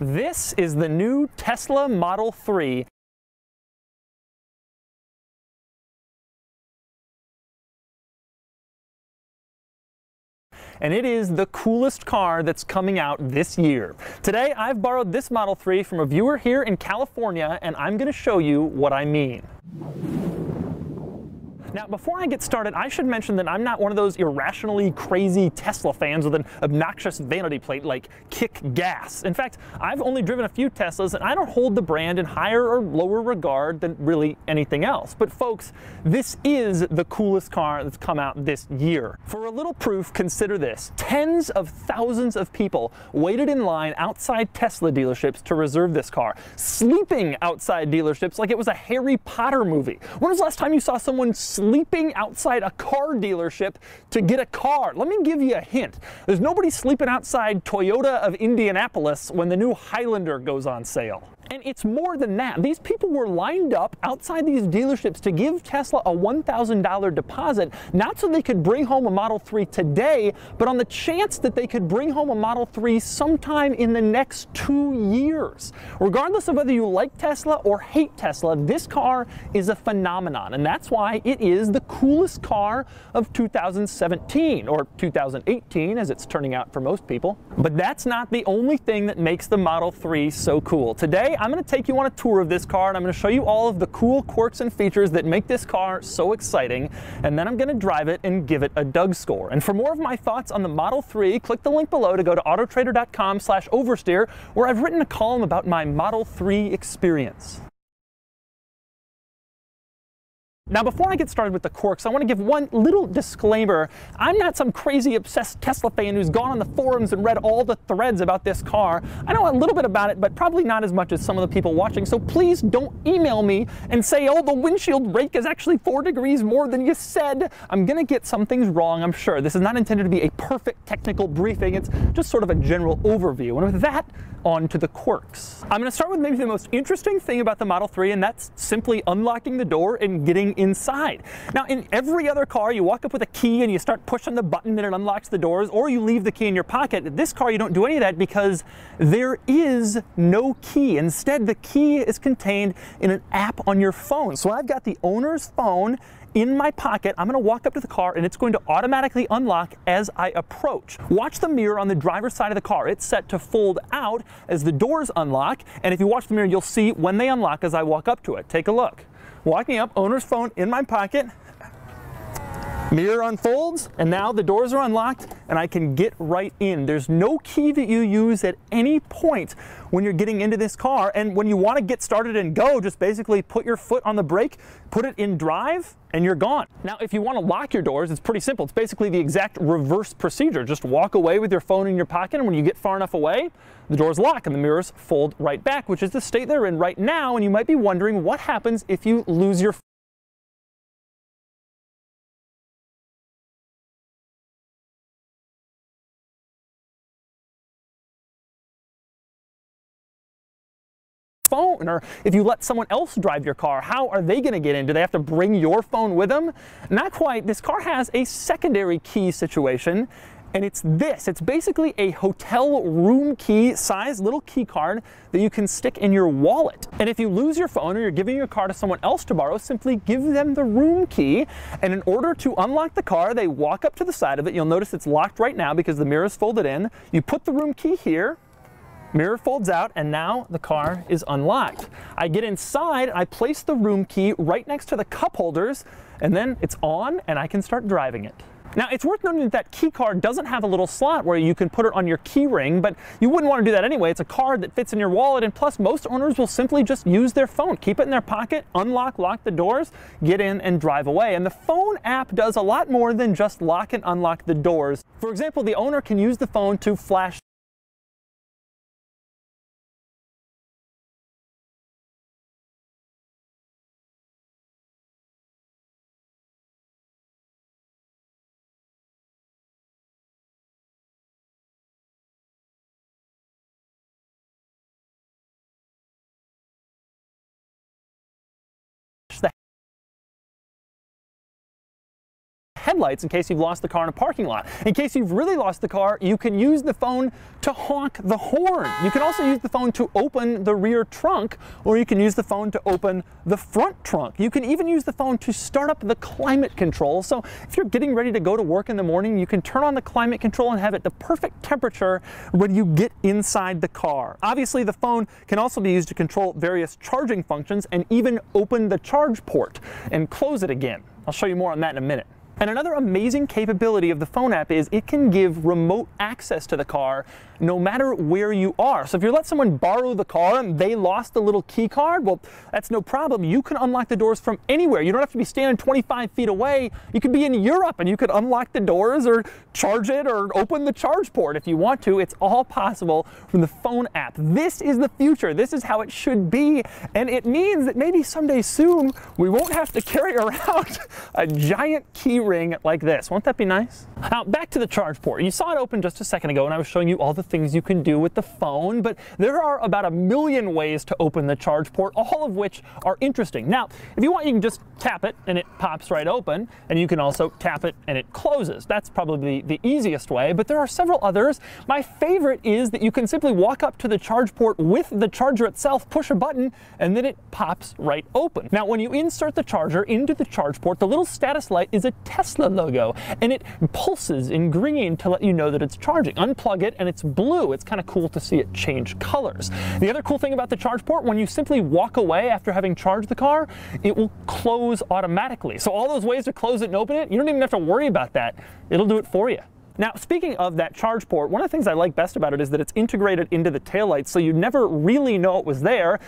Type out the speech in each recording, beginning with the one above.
This is the new Tesla Model 3. And it is the coolest car that's coming out this year. Today, I've borrowed this Model 3 from a viewer here in California, and I'm going to show you what I mean. Now, before I get started, I should mention that I'm not one of those irrationally crazy Tesla fans with an obnoxious vanity plate like kick gas. In fact, I've only driven a few Teslas, and I don't hold the brand in higher or lower regard than really anything else. But folks, this is the coolest car that's come out this year. For a little proof, consider this. Tens of thousands of people waited in line outside Tesla dealerships to reserve this car, sleeping outside dealerships like it was a Harry Potter movie. When was the last time you saw someone sleeping outside a car dealership to get a car? Let me give you a hint. There's nobody sleeping outside Toyota of Indianapolis when the new Highlander goes on sale. And it's more than that. These people were lined up outside these dealerships to give Tesla a $1,000 deposit, not so they could bring home a Model 3 today, but on the chance that they could bring home a Model 3 sometime in the next 2 years. Regardless of whether you like Tesla or hate Tesla, this car is a phenomenon, and that's why it is the coolest car of 2017, or 2018 as it's turning out for most people. But that's not the only thing that makes the Model 3 so cool. Today, I'm going to take you on a tour of this car, and I'm going to show you all of the cool quirks and features that make this car so exciting, and then I'm going to drive it and give it a Doug score. And for more of my thoughts on the Model 3, click the link below to go to autotrader.com/oversteer, where I've written a column about my Model 3 experience. Now, before I get started with the quirks, I want to give one little disclaimer. I'm not some crazy obsessed Tesla fan who's gone on the forums and read all the threads about this car. I know a little bit about it, but probably not as much as some of the people watching, so please don't email me and say, oh, the windshield rake is actually 4 degrees more than you said. I'm going to get some things wrong, I'm sure. This is not intended to be a perfect technical briefing. It's just sort of a general overview. And with that, on to the quirks. I'm going to start with maybe the most interesting thing about the Model 3, and that's simply unlocking the door and getting inside. Now, in every other car, you walk up with a key and you start pushing the button and it unlocks the doors, or you leave the key in your pocket. This car, you don't do any of that because there is no key. Instead, the key is contained in an app on your phone. So I've got the owner's phone in my pocket. I'm going to walk up to the car and it's going to automatically unlock as I approach. Watch the mirror on the driver's side of the car. It's set to fold out as the doors unlock, and if you watch the mirror, you'll see when they unlock as I walk up to it. Take a look. Walking up, owner's phone in my pocket, mirror unfolds, and now the doors are unlocked and I can get right in. There's no key that you use at any point when you're getting into this car, and when you want to get started and go, just basically put your foot on the brake, put it in drive, and you're gone. Now, if you want to lock your doors, it's pretty simple. It's basically the exact reverse procedure. Just walk away with your phone in your pocket, and when you get far enough away, the doors lock and the mirrors fold right back, which is the state they're in right now. And you might be wondering what happens if you lose your phone, or if you let someone else drive your car, how are they going to get in? Do they have to bring your phone with them? Not quite. This car has a secondary key situation, and it's this. It's basically a hotel room key size little key card that you can stick in your wallet. And if you lose your phone or you're giving your car to someone else to borrow, simply give them the room key. And in order to unlock the car, they walk up to the side of it. You'll notice it's locked right now because the mirror is folded in. You put the room key here, mirror folds out, and now the car is unlocked. I get inside, I place the room key right next to the cup holders, and then it's on and I can start driving it. Now, it's worth noting that that key card doesn't have a little slot where you can put it on your key ring, but you wouldn't want to do that anyway. It's a card that fits in your wallet, and plus most owners will simply just use their phone, keep it in their pocket, unlock, lock the doors, get in and drive away. And the phone app does a lot more than just lock and unlock the doors. For example, the owner can use the phone to flash headlights in case you've lost the car in a parking lot. In case you've really lost the car, you can use the phone to honk the horn. You can also use the phone to open the rear trunk, or you can use the phone to open the front trunk. You can even use the phone to start up the climate control. So if you're getting ready to go to work in the morning, you can turn on the climate control and have it the perfect temperature when you get inside the car. Obviously, the phone can also be used to control various charging functions and even open the charge port and close it again. I'll show you more on that in a minute. And another amazing capability of the phone app is it can give remote access to the car no matter where you are. So if you let someone borrow the car and they lost the little key card, well, that's no problem. You can unlock the doors from anywhere. You don't have to be standing 25 feet away. You could be in Europe and you could unlock the doors or charge it or open the charge port if you want to. It's all possible from the phone app. This is the future. This is how it should be. And it means that maybe someday soon we won't have to carry around a giant key ring like this. Won't that be nice? Now back to the charge port. You saw it open just a second ago and I was showing you all the things you can do with the phone, but there are about 1 million ways to open the charge port, all of which are interesting. Now, if you want, you can just tap it and it pops right open, and you can also tap it and it closes. That's probably the easiest way, but there are several others. My favorite is that you can simply walk up to the charge port with the charger itself, push a button, and then it pops right open. Now, when you insert the charger into the charge port, the little status light is a Tesla logo, and it pulses in green to let you know that it's charging. Unplug it, and it's blue. It's kind of cool to see it change colors. The other cool thing about the charge port, when you simply walk away after having charged the car, it will close automatically. So all those ways to close it and open it, you don't even have to worry about that. It'll do it for you. Now, speaking of that charge port, one of the things I like best about it is that it's integrated into the taillights, so you never really know it was there.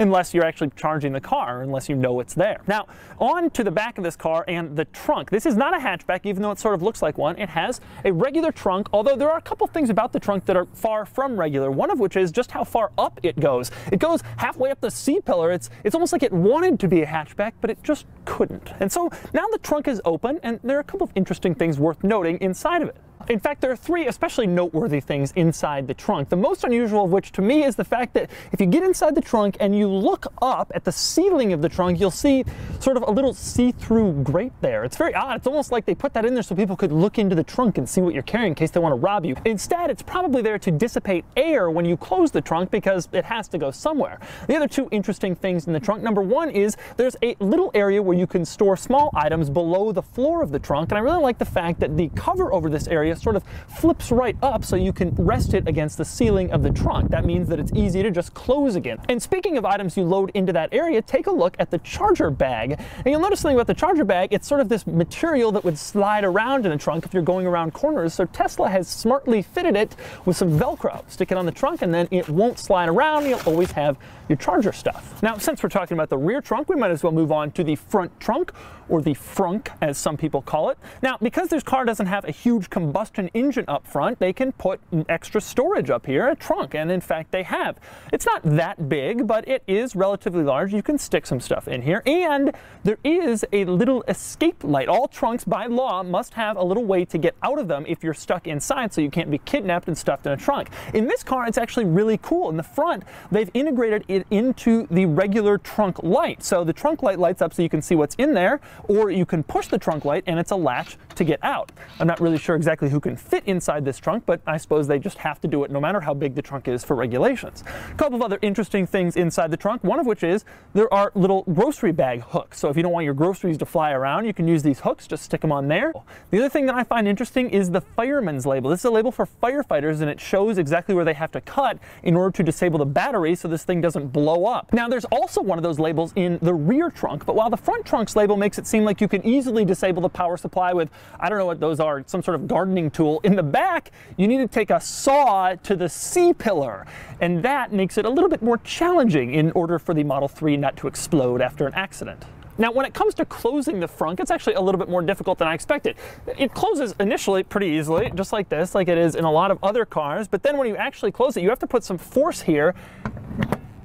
Unless you're actually charging the car, unless you know it's there. Now, on to the back of this car and the trunk. This is not a hatchback, even though it sort of looks like one. It has a regular trunk, although there are a couple things about the trunk that are far from regular, one of which is just how far up it goes. It goes halfway up the C-pillar. It's almost like it wanted to be a hatchback, but it just couldn't. And so now the trunk is open, and there are a couple of interesting things worth noting inside of it. In fact, there are 3 especially noteworthy things inside the trunk. The most unusual of which to me is the fact that if you get inside the trunk and you look up at the ceiling of the trunk, you'll see sort of a little see-through grate there. It's very odd. It's almost like they put that in there so people could look into the trunk and see what you're carrying in case they want to rob you. Instead, it's probably there to dissipate air when you close the trunk because it has to go somewhere. The other 2 interesting things in the trunk, number 1 is there's a little area where you can store small items below the floor of the trunk, and I really like the fact that the cover over this area sort of flips right up so you can rest it against the ceiling of the trunk. That means that it's easy to just close again. And speaking of items you load into that area, take a look at the charger bag. And you'll notice something about the charger bag. It's sort of this material that would slide around in the trunk if you're going around corners. So Tesla has smartly fitted it with some Velcro. Stick it on the trunk and then it won't slide around. You'll always have your charger stuff. Now, since we're talking about the rear trunk, we might as well move on to the front trunk, or the frunk, as some people call it. Now, because this car doesn't have a huge combustion engine up front, they can put extra storage up here, a trunk, and in fact they have. It's not that big, but it is relatively large. You can stick some stuff in here, and there is a little escape light. All trunks, by law, must have a little way to get out of them if you're stuck inside, so you can't be kidnapped and stuffed in a trunk. In this car, it's actually really cool. In the front, they've integrated it into the regular trunk light. So the trunk light lights up so you can see what's in there, or you can push the trunk light and it's a latch to get out. I'm not really sure exactly who can fit inside this trunk, but I suppose they just have to do it no matter how big the trunk is for regulations. A couple of other interesting things inside the trunk, one of which is there are little grocery bag hooks. So if you don't want your groceries to fly around, you can use these hooks, just stick them on there. The other thing that I find interesting is the fireman's label. This is a label for firefighters, and it shows exactly where they have to cut in order to disable the battery so this thing doesn't blow up. Now, there's also one of those labels in the rear trunk, but while the front trunk's label makes it seem like you can easily disable the power supply with, I don't know what those are, some sort of gardening tool, in the back, you need to take a saw to the C-pillar, and that makes it a little bit more challenging in order for the Model 3 not to explode after an accident. Now, when it comes to closing the frunk, it's actually a little bit more difficult than I expected. It closes initially pretty easily, just like this, like it is in a lot of other cars, but then when you actually close it, you have to put some force here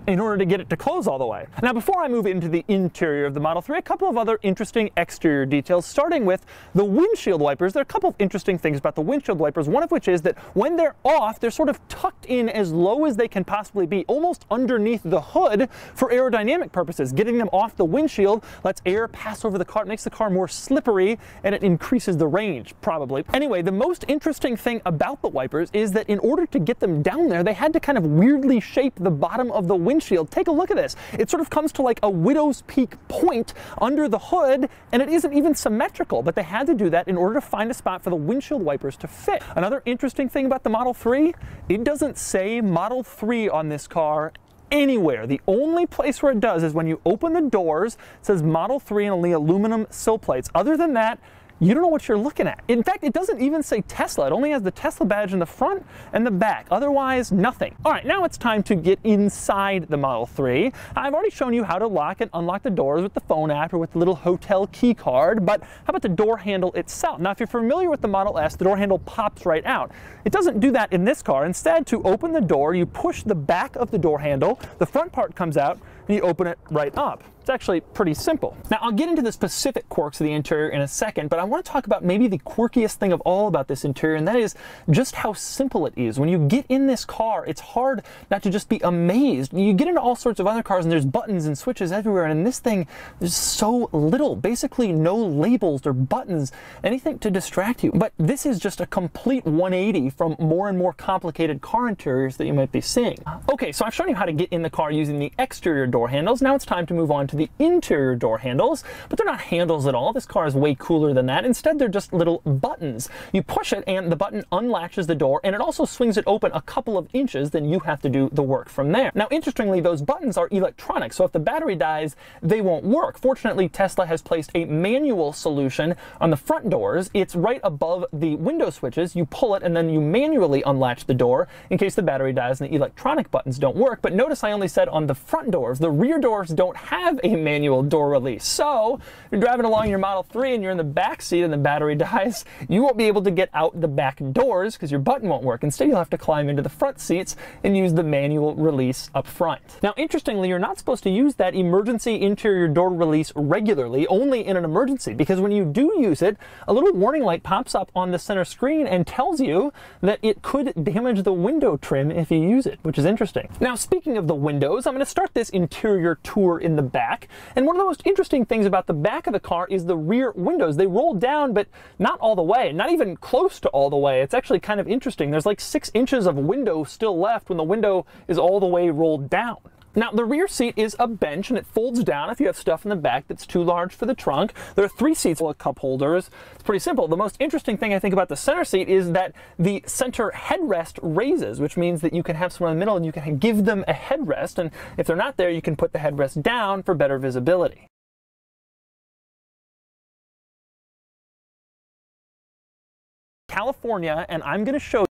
in order to get it to close all the way. Now, before I move into the interior of the Model 3, a couple of other interesting exterior details, starting with the windshield wipers. There are a couple of interesting things about the windshield wipers, one of which is that when they're off, they're sort of tucked in as low as they can possibly be, almost underneath the hood for aerodynamic purposes. Getting them off the windshield lets air pass over the car, it makes the car more slippery, and it increases the range, probably. Anyway, the most interesting thing about the wipers is that in order to get them down there, they had to kind of weirdly shape the bottom of the windshield. Take a look at this. It sort of comes to like a widow's peak point under the hood, and it isn't even symmetrical, but they had to do that in order to find a spot for the windshield wipers to fit. Another interesting thing about the Model 3, it doesn't say Model 3 on this car anywhere. The only place where it does is when you open the doors, it says Model 3 and only aluminum sill plates. Other than that, you don't know what you're looking at. In fact, it doesn't even say Tesla. It only has the Tesla badge in the front and the back. Otherwise, nothing. All right, now it's time to get inside the Model 3. I've already shown you how to lock and unlock the doors with the phone app or with the little hotel key card, but how about the door handle itself? Now, if you're familiar with the Model S, the door handle pops right out. It doesn't do that in this car. Instead, to open the door, you push the back of the door handle, the front part comes out, and you open it right up. It's actually pretty simple. Now, I'll get into the specific quirks of the interior in a second, but I want to talk about maybe the quirkiest thing of all about this interior, and that is just how simple it is. When you get in this car, it's hard not to just be amazed. You get into all sorts of other cars, and there's buttons and switches everywhere, and in this thing, there's so little. Basically, no labels or buttons, anything to distract you. But this is just a complete 180 from more and more complicated car interiors that you might be seeing. Okay, so I've shown you how to get in the car using the exterior door handles. Now it's time to move on to the interior door handles, but they're not handles at all. This car is way cooler than that. Instead, they're just little buttons. You push it and the button unlatches the door, and it also swings it open a couple of inches, then you have to do the work from there. Now, interestingly, those buttons are electronic, so if the battery dies, they won't work. Fortunately, Tesla has placed a manual solution on the front doors. It's right above the window switches. You pull it and then you manually unlatch the door in case the battery dies and the electronic buttons don't work. But notice I only said on the front doors. The rear doors don't have a manual door release. So if you're driving along your Model 3 and you're in the back seat and the battery dies, you won't be able to get out the back doors because your button won't work. Instead, you'll have to climb into the front seats and use the manual release up front. Now, interestingly, you're not supposed to use that emergency interior door release regularly, only in an emergency, because when you do use it, a little warning light pops up on the center screen and tells you that it could damage the window trim if you use it, which is interesting. Now, speaking of the windows, I'm going to start this interior tour in the back. And one of the most interesting things about the back of the car is the rear windows. They roll down, but not all the way, not even close to all the way. It's actually kind of interesting. There's like 6 inches of window still left when the window is all the way rolled down. Now, the rear seat is a bench, and it folds down if you have stuff in the back that's too large for the trunk. There are 3 seats with cup holders. It's pretty simple. The most interesting thing I think about the center seat is that the center headrest raises, which means that you can have someone in the middle and you can give them a headrest, and if they're not there, you can put the headrest down for better visibility. California, and I'm going to show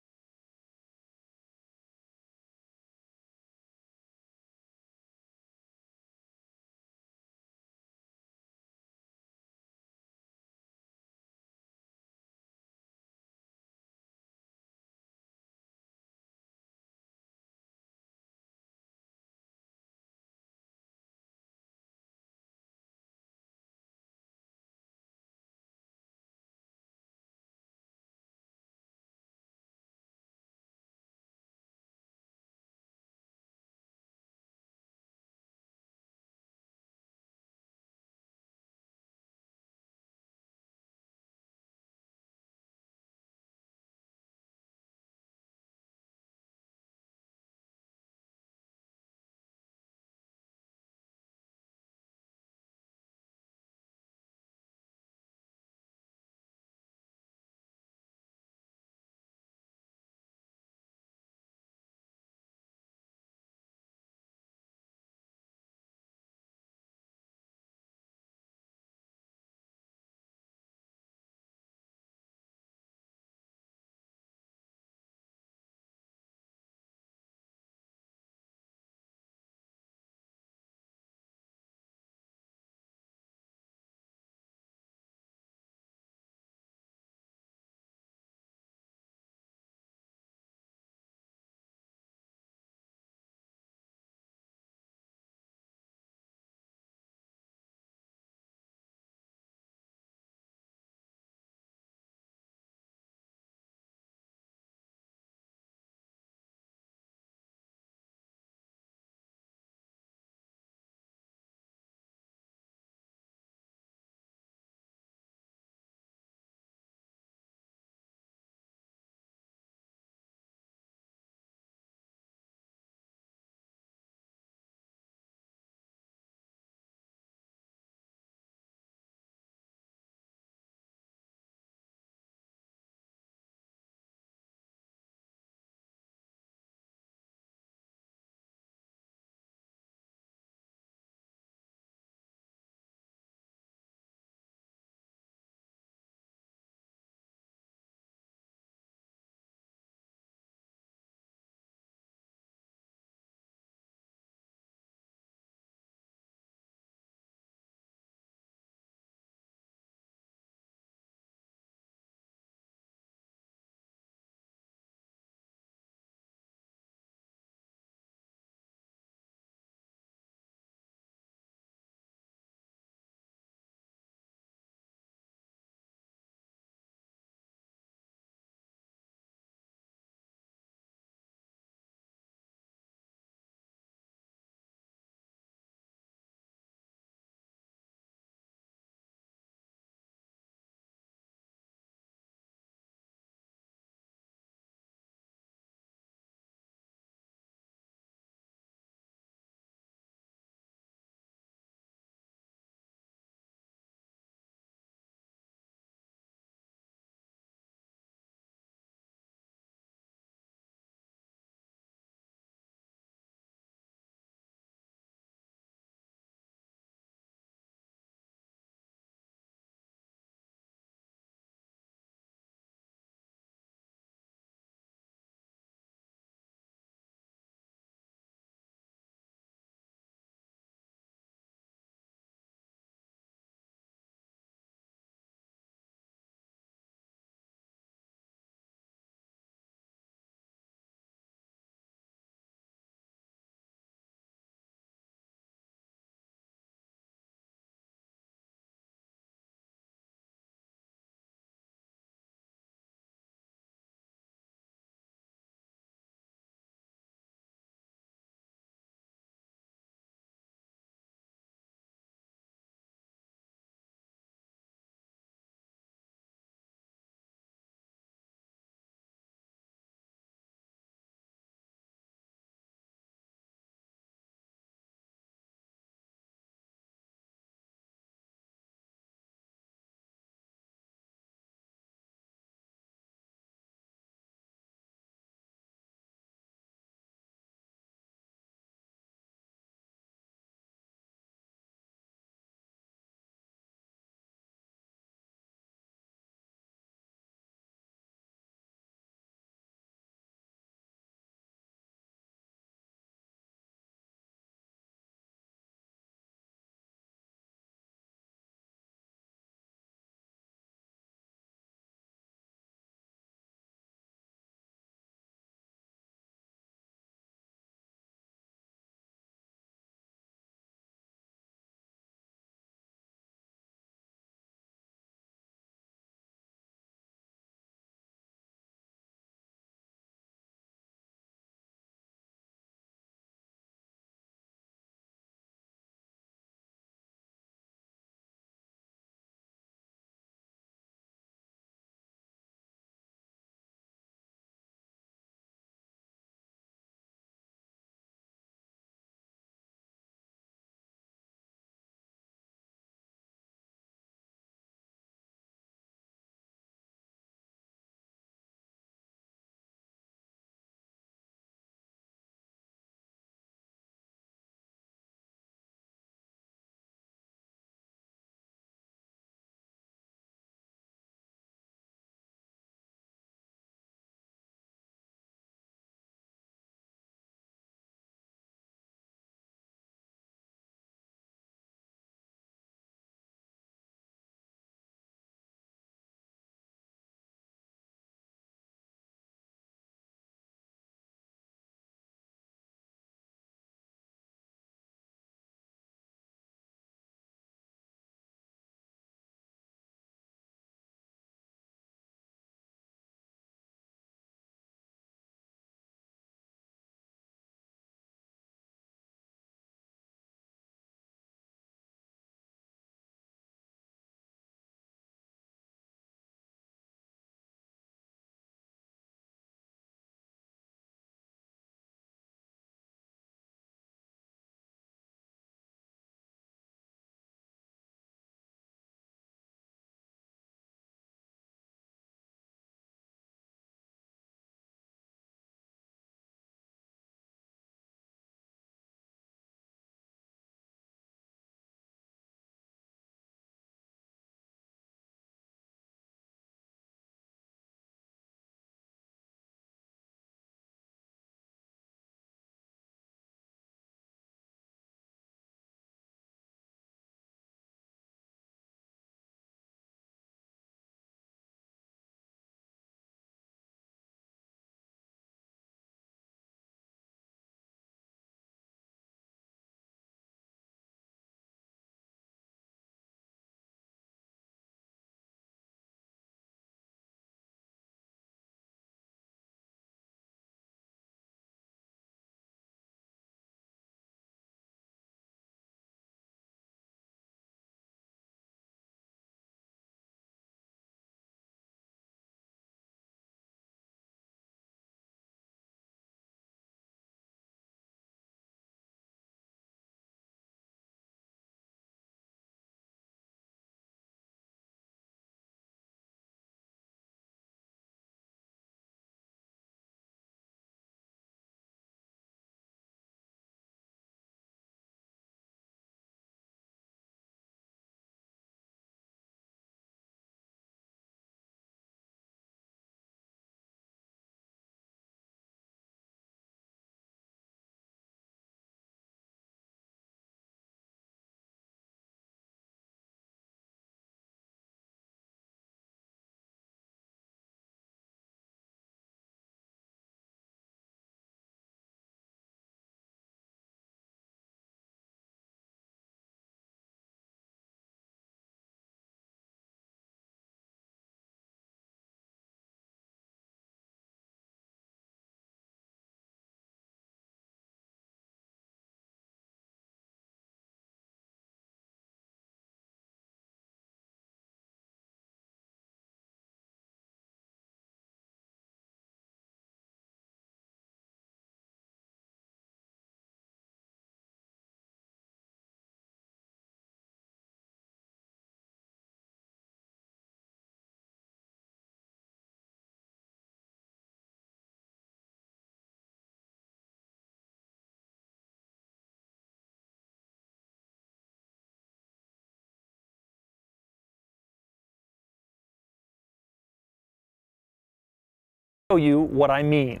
show you what I mean.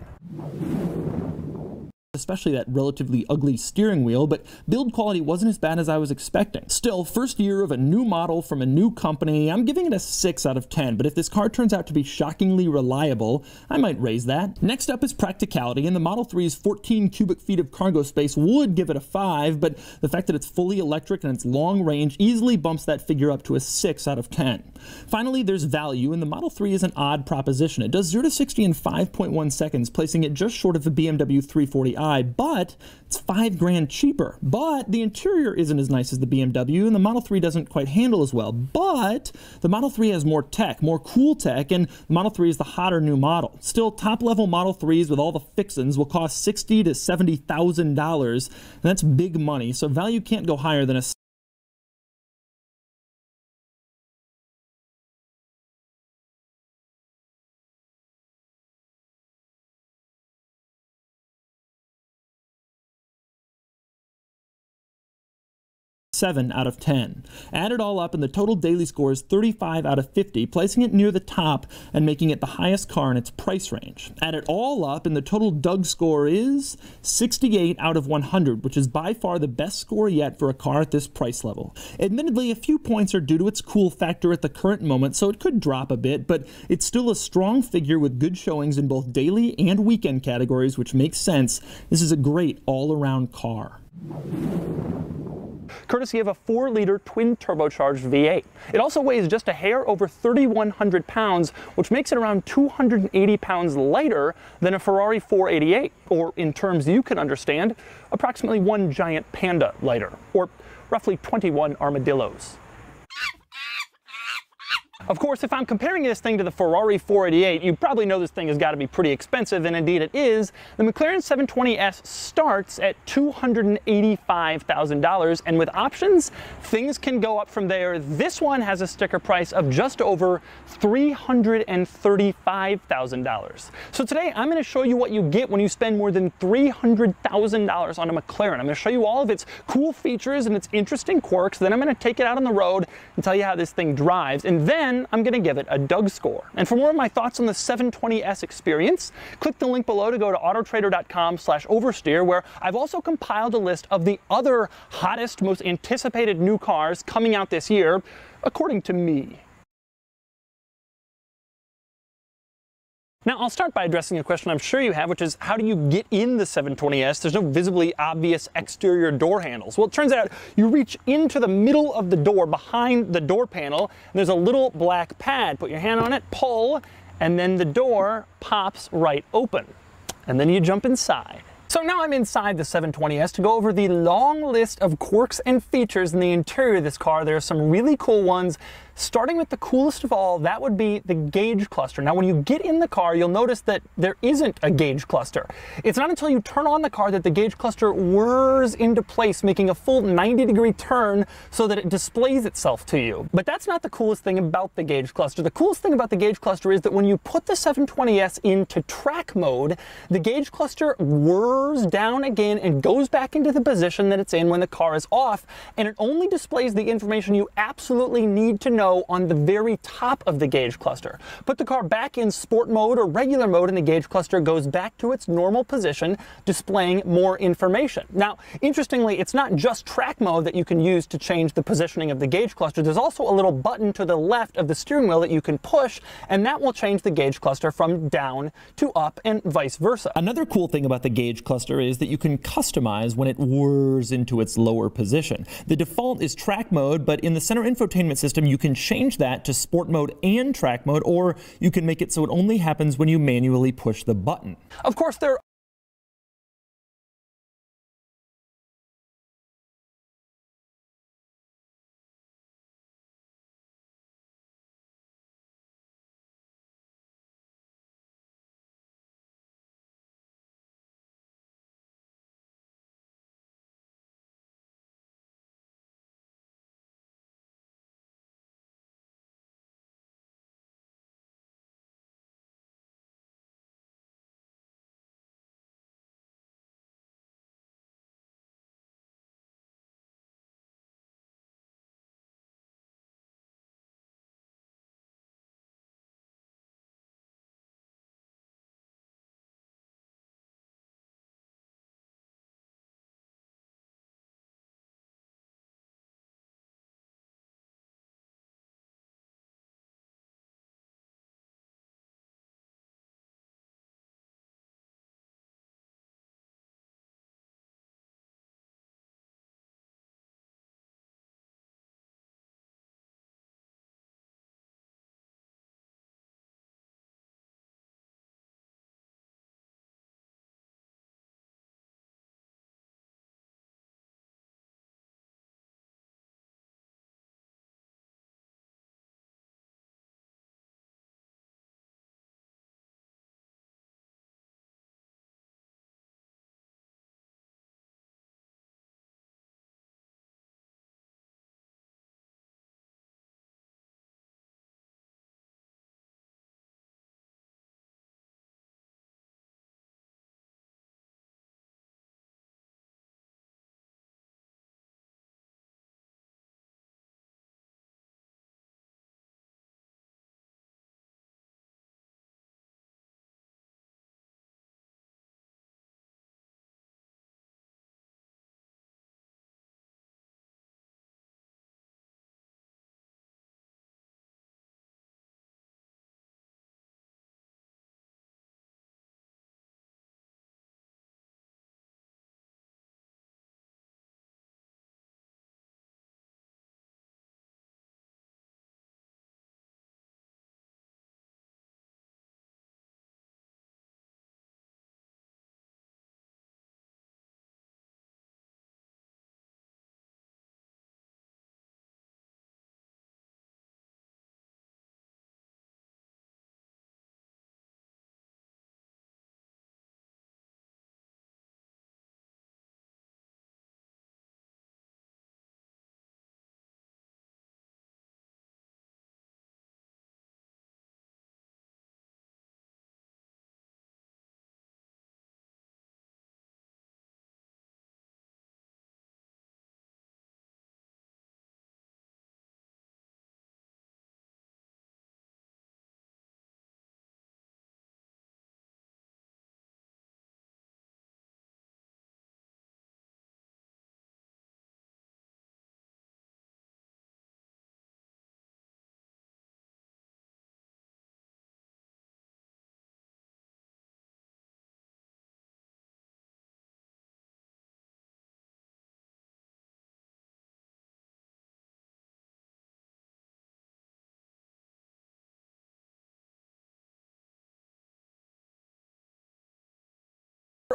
Especially that relatively ugly steering wheel, but build quality wasn't as bad as I was expecting. Still, first year of a new model from a new company, I'm giving it a 6 out of 10, but if this car turns out to be shockingly reliable, I might raise that. Next up is practicality, and the Model 3's 14 cubic feet of cargo space would give it a 5, but the fact that it's fully electric and its long range easily bumps that figure up to a 6 out of 10. Finally, there's value, and the Model 3 is an odd proposition. It does 0 to 60 in 5.1 seconds, placing it just short of the BMW 340i, but it's $5 grand cheaper. But the interior isn't as nice as the BMW, and the Model 3 doesn't quite handle as well. But the Model 3 has more tech, more cool tech, and the Model 3 is the hotter new model. Still, top-level Model 3s with all the fixins will cost $60,000 to $70,000, and that's big money, so value can't go higher than a $7 out of 10. Add it all up and the total daily score is 35 out of 50, placing it near the top and making it the highest car in its price range. Add it all up and the total Doug score is 68 out of 100, which is by far the best score yet for a car at this price level. Admittedly, a few points are due to its cool factor at the current moment, so it could drop a bit, but it's still a strong figure with good showings in both daily and weekend categories, which makes sense. This is a great all-around car. Courtesy of a 4-liter twin-turbocharged V8. It also weighs just a hair over 3,100 pounds, which makes it around 280 pounds lighter than a Ferrari 488, or in terms you can understand, approximately one giant Panda lighter, or roughly 21 armadillos. Of course, if I'm comparing this thing to the Ferrari 488, you probably know this thing has got to be pretty expensive, and indeed it is. The McLaren 720S starts at $285,000, and with options, things can go up from there. This one has a sticker price of just over $335,000. So today, I'm going to show you what you get when you spend more than $300,000 on a McLaren. I'm going to show you all of its cool features and its interesting quirks. Then I'm going to take it out on the road and tell you how this thing drives, and then I'm going to give it a Doug score. And for more of my thoughts on the 720S experience, click the link below to go to autotrader.com/oversteer, where I've also compiled a list of the other hottest, most anticipated new cars coming out this year, according to me. Now, I'll start by addressing a question I'm sure you have, which is, how do you get in the 720S? There's no visibly obvious exterior door handles. Well, it turns out you reach into the middle of the door behind the door panel, and there's a little black pad. Put your hand on it, pull, and then the door pops right open. And then you jump inside. So now I'm inside the 720S to go over the long list of quirks and features in the interior of this car. There are some really cool ones. Starting with the coolest of all, that would be the gauge cluster. Now, when you get in the car, you'll notice that there isn't a gauge cluster. It's not until you turn on the car that the gauge cluster whirs into place, making a full 90-degree turn so that it displays itself to you. But that's not the coolest thing about the gauge cluster. The coolest thing about the gauge cluster is that when you put the 720S into track mode, the gauge cluster whirs down again and goes back into the position that it's in when the car is off, and it only displays the information you absolutely need to know on the very top of the gauge cluster. Put the car back in sport mode or regular mode and the gauge cluster goes back to its normal position, displaying more information. Now, interestingly, it's not just track mode that you can use to change the positioning of the gauge cluster. There's also a little button to the left of the steering wheel that you can push, and that will change the gauge cluster from down to up and vice versa. Another cool thing about the gauge cluster is that you can customize when it whirs into its lower position. The default is track mode, but in the center infotainment system, you can change that to sport mode and track mode, or you can make it so it only happens when you manually push the button. Of course, there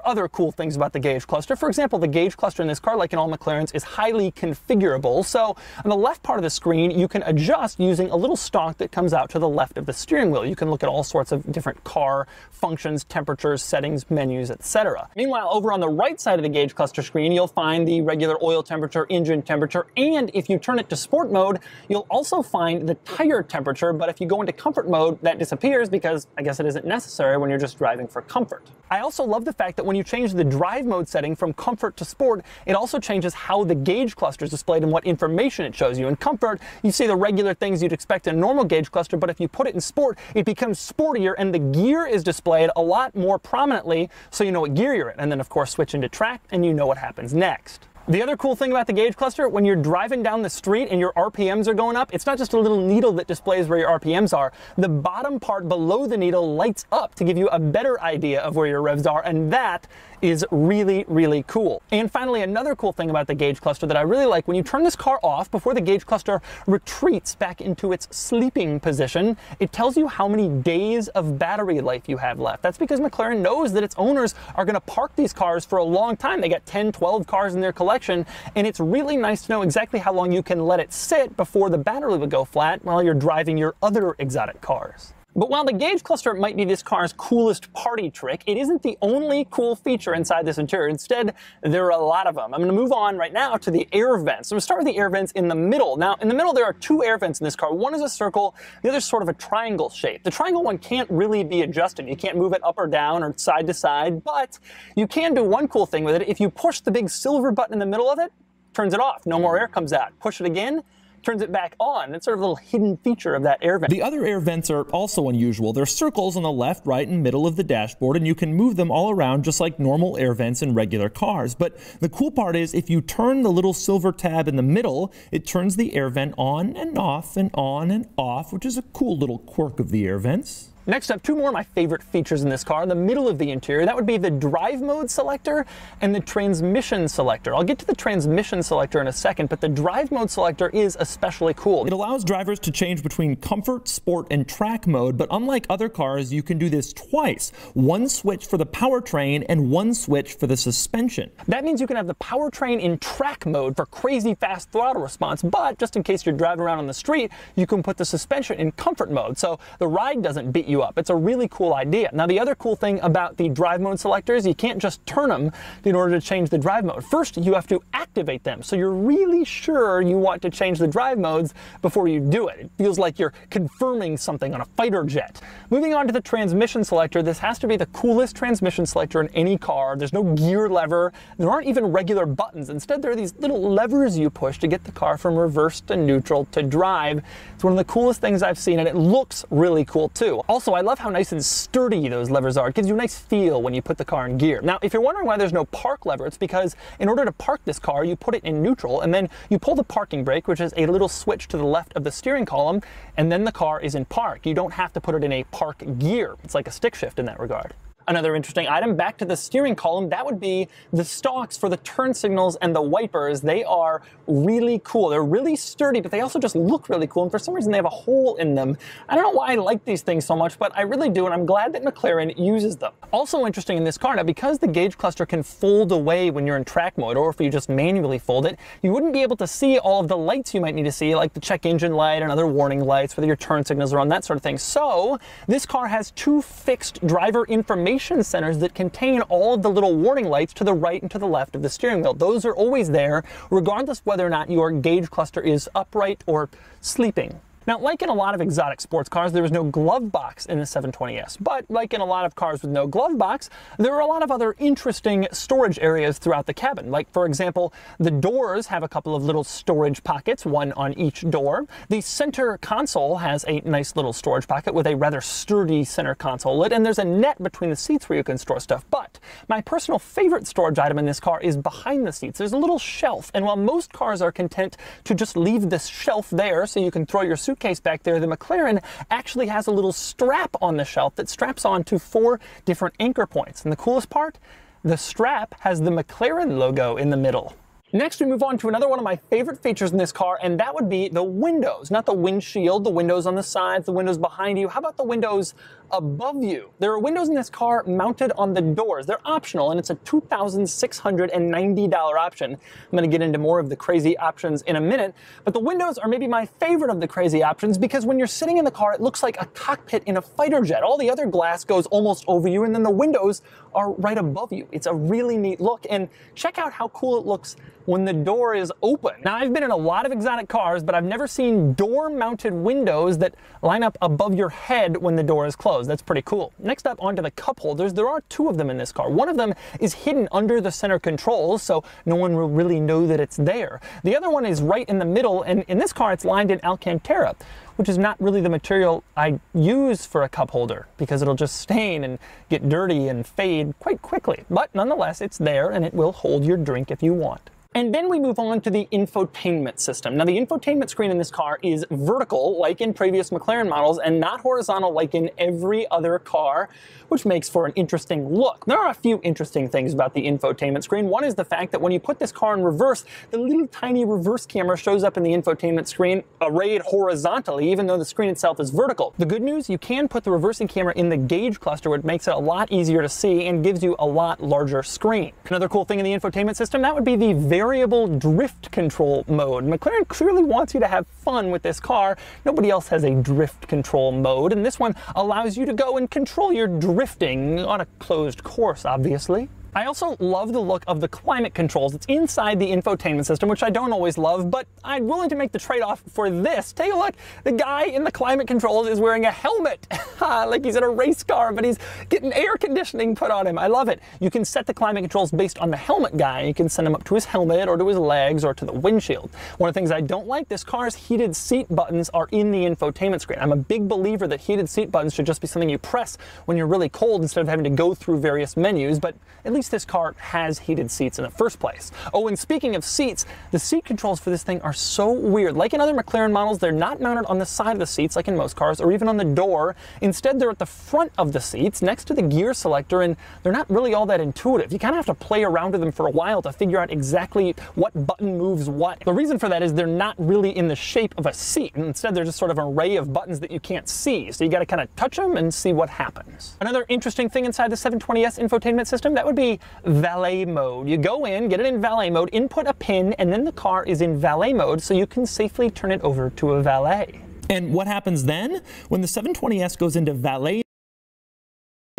are other cool things about the gauge cluster. For example, the gauge cluster in this car, like in all McLarens, is highly configurable. So on the left part of the screen, you can adjust using a little stalk that comes out to the left of the steering wheel. You can look at all sorts of different car functions, temperatures, settings, menus, etc. Meanwhile, over on the right side of the gauge cluster screen, you'll find the regular oil temperature, engine temperature, and if you turn it to sport mode, you'll also find the tire temperature, but if you go into comfort mode, that disappears because I guess it isn't necessary when you're just driving for comfort. I also love the fact that when you change the drive mode setting from comfort to sport, it also changes how the gauge cluster is displayed and what information it shows you. In comfort, you see the regular things you'd expect in a normal gauge cluster, but if you put it in sport, it becomes sportier and the gear is displayed a lot more prominently so you know what gear you're in. And then of course switch into track and you know what happens next. The other cool thing about the gauge cluster, when you're driving down the street and your RPMs are going up, it's not just a little needle that displays where your RPMs are. The bottom part below the needle lights up to give you a better idea of where your revs are, and that is really, really cool. And finally, another cool thing about the gauge cluster that I really like, when you turn this car off, before the gauge cluster retreats back into its sleeping position, it tells you how many days of battery life you have left. That's because McLaren knows that its owners are going to park these cars for a long time. They got 10, 12 cars in their collection, and it's really nice to know exactly how long you can let it sit before the battery would go flat while you're driving your other exotic cars. But while the gauge cluster might be this car's coolest party trick, it isn't the only cool feature inside this interior. Instead, there are a lot of them. I'm going to move on right now to the air vents. So I'm going to start with the air vents in the middle. Now, in the middle, there are two air vents in this car. One is a circle, the other is sort of a triangle shape. The triangle one can't really be adjusted. You can't move it up or down or side to side, but you can do one cool thing with it. If you push the big silver button in the middle of it, turns it off. No more air comes out. Push it again, turns it back on. It's sort of a little hidden feature of that air vent. The other air vents are also unusual. They're circles on the left, right, and middle of the dashboard, and you can move them all around just like normal air vents in regular cars. But the cool part is if you turn the little silver tab in the middle, it turns the air vent on and off and on and off, which is a cool little quirk of the air vents. Next up, two more of my favorite features in this car, in the middle of the interior. That would be the drive mode selector and the transmission selector. I'll get to the transmission selector in a second, but the drive mode selector is especially cool. It allows drivers to change between comfort, sport, and track mode, but unlike other cars, you can do this twice. One switch for the powertrain and one switch for the suspension. That means you can have the powertrain in track mode for crazy fast throttle response, but just in case you're driving around on the street, you can put the suspension in comfort mode, so the ride doesn't beat you up. It's a really cool idea. Now, the other cool thing about the drive mode selectors, you can't just turn them in order to change the drive mode. First, you have to activate them, so you're really sure you want to change the drive modes before you do it. It feels like you're confirming something on a fighter jet. Moving on to the transmission selector, this has to be the coolest transmission selector in any car. There's no gear lever. There aren't even regular buttons. Instead, there are these little levers you push to get the car from reverse to neutral to drive. It's one of the coolest things I've seen, and it looks really cool too. Also, I love how nice and sturdy those levers are. It gives you a nice feel when you put the car in gear. Now, if you're wondering why there's no park lever, it's because in order to park this car, you put it in neutral, and then you pull the parking brake, which is a little switch to the left of the steering column, and then the car is in park. You don't have to put it in a park gear. It's like a stick shift in that regard. Another interesting item, back to the steering column, that would be the stalks for the turn signals and the wipers. They are really cool. They're really sturdy, but they also just look really cool, and for some reason they have a hole in them. I don't know why I like these things so much, but I really do, and I'm glad that McLaren uses them. Also interesting in this car, now because the gauge cluster can fold away when you're in track mode, or if you just manually fold it, you wouldn't be able to see all of the lights you might need to see, like the check engine light and other warning lights, whether your turn signals are on, that sort of thing. So this car has two fixed driver information centers that contain all of the little warning lights to the right and to the left of the steering wheel. Those are always there, regardless whether or not your gauge cluster is upright or sleeping. Now, like in a lot of exotic sports cars, there is no glove box in the 720S, but like in a lot of cars with no glove box, there are a lot of other interesting storage areas throughout the cabin. Like, for example, the doors have a couple of little storage pockets, one on each door. The center console has a nice little storage pocket with a rather sturdy center console lid, and there's a net between the seats where you can store stuff. But my personal favorite storage item in this car is behind the seats. There's a little shelf, and while most cars are content to just leave this shelf there so you can throw your suitcase back there, the McLaren actually has a little strap on the shelf that straps on to 4 different anchor points. And the coolest part, the strap has the McLaren logo in the middle. Next, we move on to another one of my favorite features in this car, and that would be the windows. Not the windshield, the windows on the sides, the windows behind you. How about the windows above you? There are windows in this car mounted on the doors. They're optional, and it's a $2,690 option. I'm going to get into more of the crazy options in a minute, but the windows are maybe my favorite of the crazy options because when you're sitting in the car, it looks like a cockpit in a fighter jet. All the other glass goes almost over you, and then the windows are right above you. It's a really neat look, and check out how cool it looks when the door is open. Now, I've been in a lot of exotic cars, but I've never seen door-mounted windows that line up above your head when the door is closed. That's pretty cool. Next up, onto the cup holders. There are two of them in this car. One of them is hidden under the center controls, so no one will really know that it's there. The other one is right in the middle, and in this car, it's lined in Alcantara, which is not really the material I use for a cup holder because it'll just stain and get dirty and fade quite quickly. But nonetheless, it's there and it will hold your drink if you want. And then we move on to the infotainment system. Now, the infotainment screen in this car is vertical, like in previous McLaren models, and not horizontal, like in every other car, which makes for an interesting look. There are a few interesting things about the infotainment screen. One is the fact that when you put this car in reverse, the little tiny reverse camera shows up in the infotainment screen arrayed horizontally, even though the screen itself is vertical. The good news, you can put the reversing camera in the gauge cluster, which makes it a lot easier to see and gives you a lot larger screen. Another cool thing in the infotainment system, that would be the variable drift control mode. McLaren clearly wants you to have fun with this car. Nobody else has a drift control mode, and this one allows you to go and control your drifting on a closed course, obviously. I also love the look of the climate controls. It's inside the infotainment system, which I don't always love, but I'm willing to make the trade-off for this. Take a look. The guy in the climate controls is wearing a helmet, like he's in a race car, but he's getting air conditioning put on him. I love it. You can set the climate controls based on the helmet guy. You can send him up to his helmet or to his legs or to the windshield. One of the things I don't like, this car's heated seat buttons are in the infotainment screen. I'm a big believer that heated seat buttons should just be something you press when you're really cold instead of having to go through various menus, but at least this car has heated seats in the first place. Oh, and speaking of seats, the seat controls for this thing are so weird. Like in other McLaren models, they're not mounted on the side of the seats like in most cars, or even on the door. Instead, they're at the front of the seats, next to the gear selector, and they're not really all that intuitive. You kind of have to play around with them for a while to figure out exactly what button moves what. The reason for that is they're not really in the shape of a seat. Instead, they're just sort of an array of buttons that you can't see. So you got to kind of touch them and see what happens. Another interesting thing inside the 720S infotainment system, that would be valet mode. You go in, get it in valet mode, input a pin, and then the car is in valet mode so you can safely turn it over to a valet. And what happens then? When the 720S goes into valet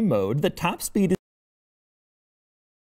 mode, the top speed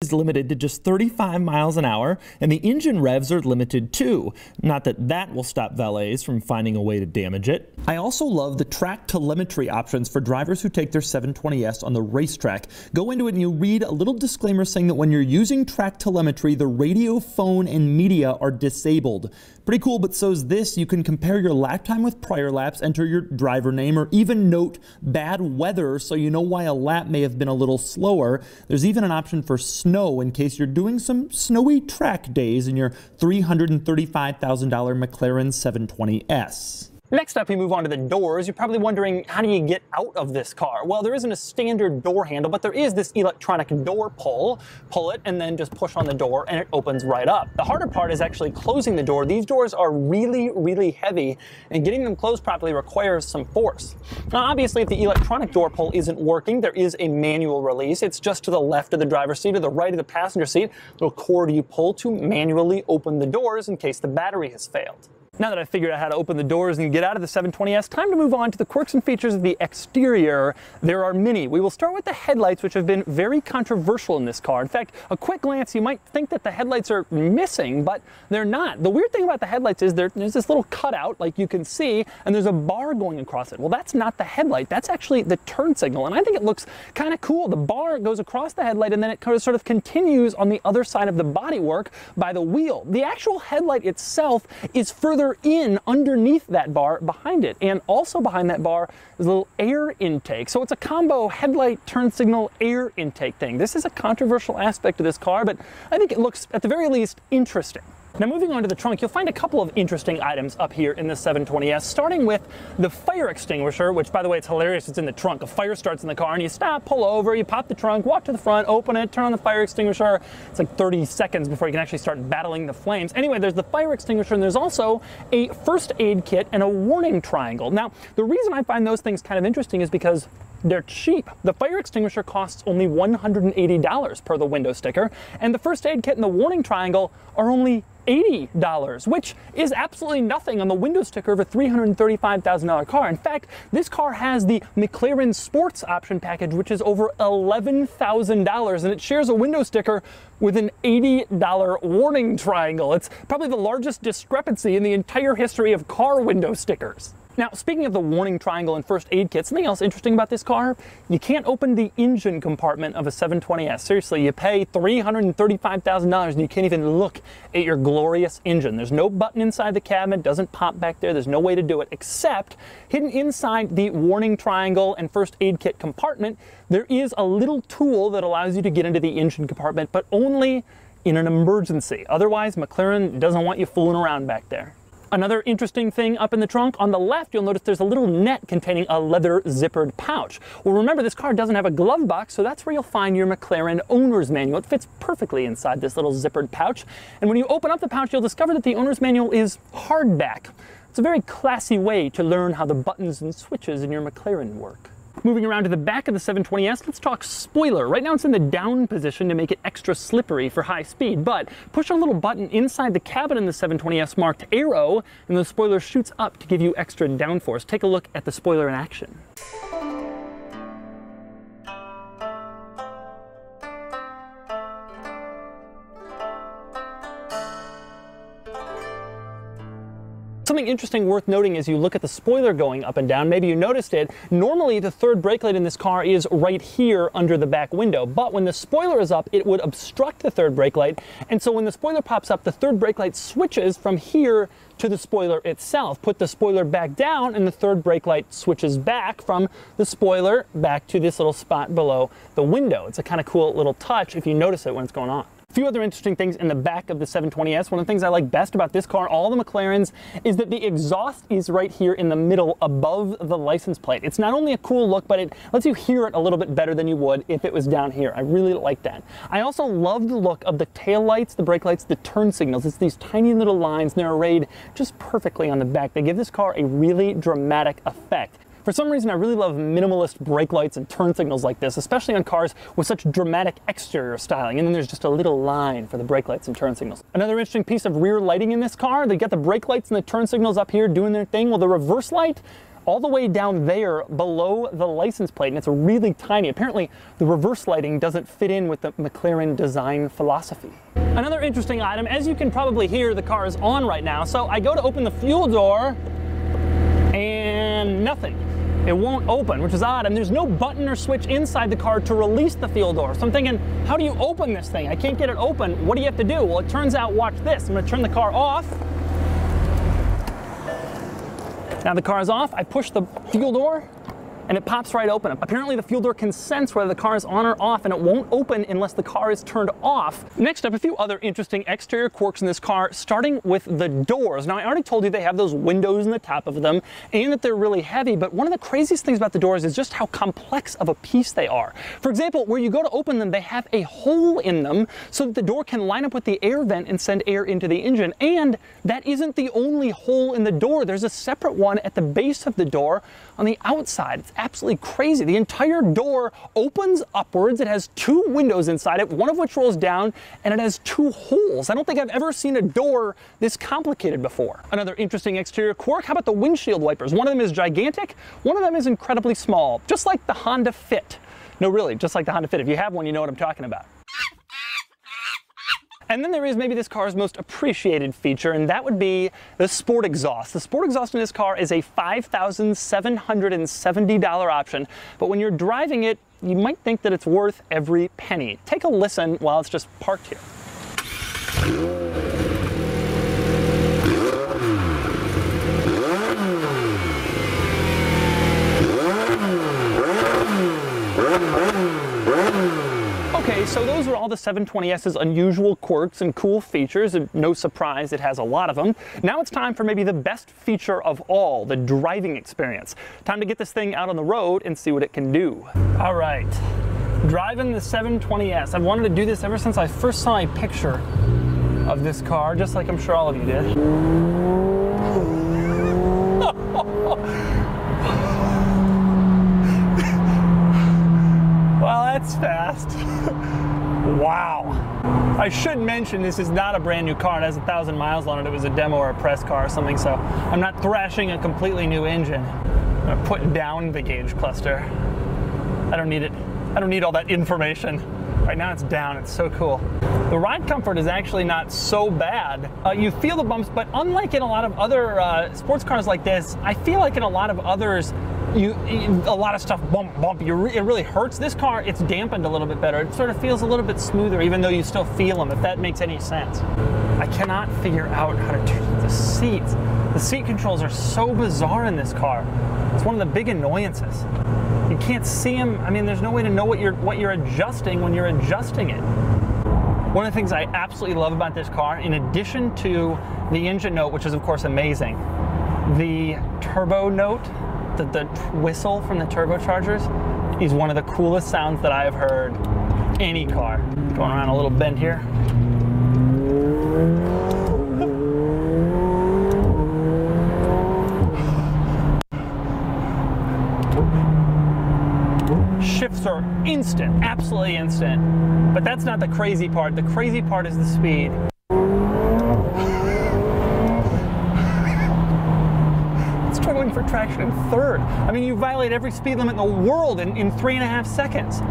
is limited to just 35 miles an hour, and the engine revs are limited too. Not that that will stop valets from finding a way to damage it. I also love the track telemetry options for drivers who take their 720S on the racetrack. Go into it and you read a little disclaimer saying that when you're using track telemetry, the radio, phone, and media are disabled. Pretty cool, but so's this. You can compare your lap time with prior laps, enter your driver name, or even note bad weather so you know why a lap may have been a little slower. There's even an option for snow in case you're doing some snowy track days in your $335,000 McLaren 720S. Next up, we move on to the doors. You're probably wondering, how do you get out of this car? Well, there isn't a standard door handle, but there is this electronic door pull. Pull it and then just push on the door and it opens right up. The harder part is actually closing the door. These doors are really, really heavy, and getting them closed properly requires some force. Now, obviously, if the electronic door pull isn't working, there is a manual release. It's just to the left of the driver's seat or the right of the passenger seat. Little cord you pull to manually open the doors in case the battery has failed. Now that I've figured out how to open the doors and get out of the 720S, time to move on to the quirks and features of the exterior. There are many. We will start with the headlights, which have been very controversial in this car. In fact, a quick glance, you might think that the headlights are missing, but they're not. The weird thing about the headlights is there's this little cutout, like you can see, and there's a bar going across it. Well, that's not the headlight. That's actually the turn signal, and I think it looks kind of cool. The bar goes across the headlight, and then it sort of continues on the other side of the bodywork by the wheel. The actual headlight itself is further in underneath that bar behind it, and also behind that bar is a little air intake. So it's a combo headlight, turn signal, air intake thing. This is a controversial aspect of this car, but I think it looks at the very least interesting. Now moving on to the trunk, you'll find a couple of interesting items up here in the 720S, starting with the fire extinguisher, which by the way, it's hilarious, it's in the trunk. A fire starts in the car and you stop, pull over, you pop the trunk, walk to the front, open it, turn on the fire extinguisher. It's like 30 seconds before you can actually start battling the flames. Anyway, there's the fire extinguisher and there's also a first aid kit and a warning triangle. Now, the reason I find those things kind of interesting is because they're cheap. The fire extinguisher costs only $180 per the window sticker, and the first aid kit and the warning triangle are only $80, which is absolutely nothing on the window sticker of a $335,000 car. In fact, this car has the McLaren Sports option package, which is over $11,000, and it shares a window sticker with an $80 warning triangle. It's probably the largest discrepancy in the entire history of car window stickers. Now, speaking of the warning triangle and first aid kit, something else interesting about this car, you can't open the engine compartment of a 720S. Seriously, you pay $335,000 and you can't even look at your glorious engine. There's no button inside the cabinet, doesn't pop back there, there's no way to do it, except hidden inside the warning triangle and first aid kit compartment, there is a little tool that allows you to get into the engine compartment, but only in an emergency. Otherwise, McLaren doesn't want you fooling around back there. Another interesting thing up in the trunk, on the left you'll notice there's a little net containing a leather zippered pouch. Well, remember, this car doesn't have a glove box, so that's where you'll find your McLaren owner's manual. It fits perfectly inside this little zippered pouch, and when you open up the pouch you'll discover that the owner's manual is hardback. It's a very classy way to learn how the buttons and switches in your McLaren work. Moving around to the back of the 720S, let's talk spoiler. Right now it's in the down position to make it extra slippery for high speed, but push a little button inside the cabin in the 720S marked arrow, and the spoiler shoots up to give you extra downforce. Take a look at the spoiler in action. Something interesting worth noting as you look at the spoiler going up and down, maybe you noticed it, normally the third brake light in this car is right here under the back window, but when the spoiler is up, it would obstruct the third brake light, and so when the spoiler pops up, the third brake light switches from here to the spoiler itself. Put the spoiler back down and the third brake light switches back from the spoiler back to this little spot below the window. It's a kind of cool little touch if you notice it when it's going on. A few other interesting things in the back of the 720S. One of the things I like best about this car, all the McLarens, is that the exhaust is right here in the middle above the license plate. It's not only a cool look, but it lets you hear it a little bit better than you would if it was down here. I really like that. I also love the look of the tail lights, the brake lights, the turn signals. It's these tiny little lines, and they're arrayed just perfectly on the back. They give this car a really dramatic effect. For some reason, I really love minimalist brake lights and turn signals like this, especially on cars with such dramatic exterior styling. And then there's just a little line for the brake lights and turn signals. Another interesting piece of rear lighting in this car, they got the brake lights and the turn signals up here doing their thing. Well, the reverse light, all the way down there below the license plate, and it's really tiny. Apparently, the reverse lighting doesn't fit in with the McLaren design philosophy. Another interesting item, as you can probably hear, the car is on right now. So I go to open the fuel door, and nothing. It won't open, which is odd, and there's no button or switch inside the car to release the fuel door. So I'm thinking, how do you open this thing? I can't get it open. What do you have to do? Well, it turns out, watch this. I'm gonna turn the car off. Now the car is off. I push the fuel door, and it pops right open. Apparently the fuel door can sense whether the car is on or off, and it won't open unless the car is turned off. Next up, a few other interesting exterior quirks in this car, starting with the doors. Now, I already told you they have those windows in the top of them, and that they're really heavy, but one of the craziest things about the doors is just how complex of a piece they are. For example, where you go to open them, they have a hole in them so that the door can line up with the air vent and send air into the engine, and that isn't the only hole in the door. There's a separate one at the base of the door on the outside. It's absolutely crazy. The entire door opens upwards. It has two windows inside it, one of which rolls down, and it has two holes. I don't think I've ever seen a door this complicated before. Another interesting exterior quirk, how about the windshield wipers? One of them is gigantic, one of them is incredibly small, just like the Honda Fit. No, really, just like the Honda Fit. If you have one, you know what I'm talking about. And then there is maybe this car's most appreciated feature, and that would be the sport exhaust. The sport exhaust in this car is a $5,770 option, but when you're driving it, you might think that it's worth every penny. Take a listen while it's just parked here. Okay, so So those are all the 720S's unusual quirks and cool features, and no surprise it has a lot of them. Now it's time for maybe the best feature of all, the driving experience. Time to get this thing out on the road and see what it can do. All right, driving the 720S. I've wanted to do this ever since I first saw a picture of this car, just like I'm sure all of you did. Well, that's fast. Wow. I should mention this is not a brand new car. It has 1,000 miles on it. It was a demo or a press car or something, so I'm not thrashing a completely new engine. I'm gonna put down the gauge cluster. I don't need it. I don't need all that information. Right now it's down. It's so cool. The ride comfort is actually not so bad. You feel the bumps, but unlike in a lot of other sports cars like this, I feel like in a lot of others, a lot of stuff bump. It really hurts. This car, it's dampened a little bit better. It sort of feels a little bit smoother, even though you still feel them, if that makes any sense. I cannot figure out how to turn the seats. The seat controls are so bizarre in this car. It's one of the big annoyances. You can't see them. I mean, there's no way to know what you're adjusting when you're adjusting it. One of the things I absolutely love about this car, in addition to the engine note, which is of course amazing, the turbo note, the whistle from the turbochargers is one of the coolest sounds that I have heard any car. Going around a little bend here. Shifts are instant, absolutely instant. But that's not the crazy part. The crazy part is the speed. Struggling for traction in third. I mean, you violate every speed limit in the world in 3.5 seconds.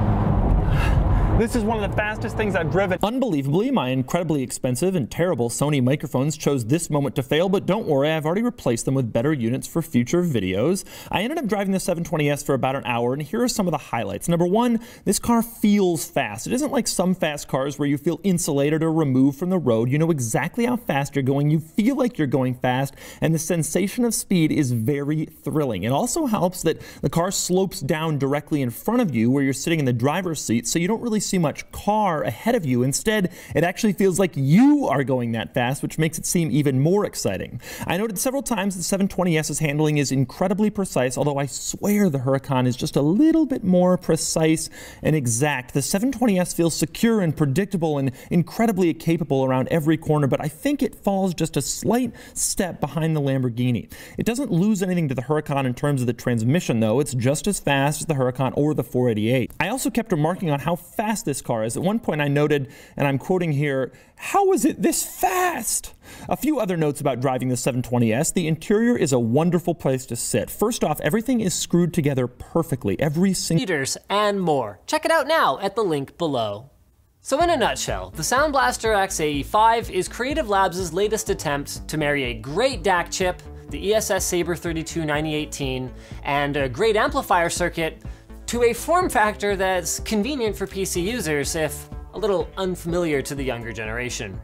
This is one of the fastest things I've driven. Unbelievably, my incredibly expensive and terrible Sony microphones chose this moment to fail, but don't worry, I've already replaced them with better units for future videos. I ended up driving the 720S for about an hour, and here are some of the highlights. Number one, this car feels fast. It isn't like some fast cars where you feel insulated or removed from the road. You know exactly how fast you're going, you feel like you're going fast, and the sensation of speed is very thrilling. It also helps that the car slopes down directly in front of you where you're sitting in the driver's seat, so you don't really see much car ahead of you. Instead, it actually feels like you are going that fast, which makes it seem even more exciting. I noted several times the 720S's handling is incredibly precise, although I swear the Huracan is just a little bit more precise and exact. The 720S feels secure and predictable and incredibly capable around every corner, but I think it falls just a slight step behind the Lamborghini. It doesn't lose anything to the Huracan in terms of the transmission, though. It's just as fast as the Huracan or the 488. I also kept remarking on how fast this car is. At one point I noted, and I'm quoting here, "How is it this fast?" A few other notes about driving the 720S. The interior is a wonderful place to sit. First off, everything is screwed together perfectly. Every single Computers and more. Check it out now at the link below. So in a nutshell, the Sound Blaster X85 is Creative Labs' latest attempt to marry a great DAC chip, the ESS Sabre 32 9018, and a great amplifier circuit to a form factor that's convenient for PC users, if a little unfamiliar to the younger generation.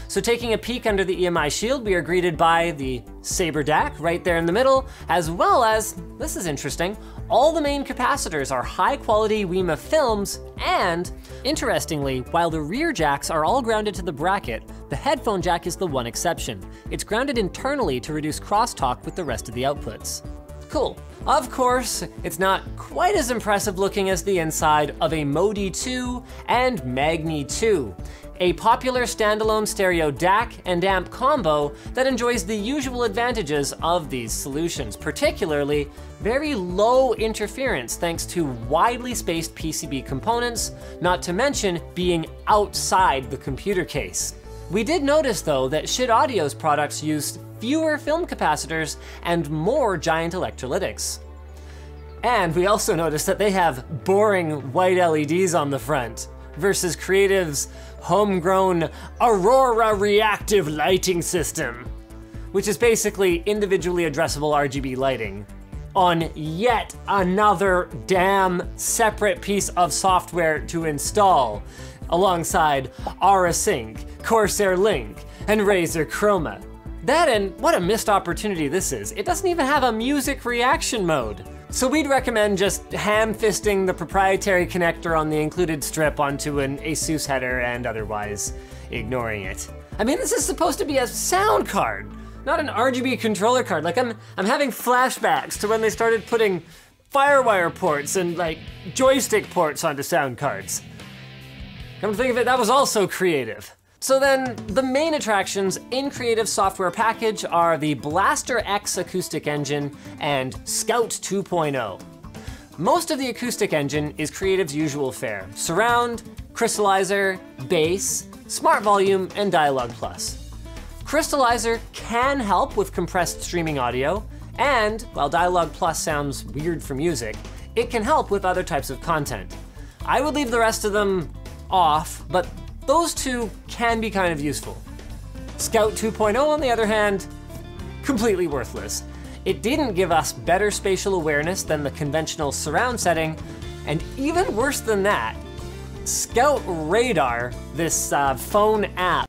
So taking a peek under the EMI shield, we are greeted by the Sabre DAC right there in the middle, as well as, this is interesting, all the main capacitors are high quality WEMA films, and interestingly, while the rear jacks are all grounded to the bracket, the headphone jack is the one exception. It's grounded internally to reduce crosstalk with the rest of the outputs. Cool. Of course, it's not quite as impressive looking as the inside of a Modi 2 and Magni 2, a popular standalone stereo DAC and amp combo that enjoys the usual advantages of these solutions, particularly very low interference thanks to widely spaced PCB components, not to mention being outside the computer case. We did notice though that Schiit Audio's products used fewer film capacitors and more giant electrolytics. And we also noticed that they have boring white LEDs on the front, versus Creative's homegrown Aurora reactive lighting system, which is basically individually addressable RGB lighting on yet another damn separate piece of software to install, alongside Aura Sync, Corsair Link, and Razer Chroma. That, and what a missed opportunity this is, it doesn't even have a music reaction mode. So we'd recommend just ham-fisting the proprietary connector on the included strip onto an ASUS header and otherwise ignoring it. I mean, this is supposed to be a sound card, not an RGB controller card. Like, I'm having flashbacks to when they started putting FireWire ports and like joystick ports onto sound cards. Come to think of it, that was also creative. So then, the main attractions in Creative's software package are the Blaster X acoustic engine and Scout 2.0. Most of the acoustic engine is Creative's usual fare: surround, crystallizer, bass, smart volume, and Dialogue Plus. Crystallizer can help with compressed streaming audio, and while Dialogue Plus sounds weird for music, it can help with other types of content. I would leave the rest of them off, but those two can be kind of useful. Scout 2.0, on the other hand, completely worthless. It didn't give us better spatial awareness than the conventional surround setting, and even worse than that, Scout Radar, this phone app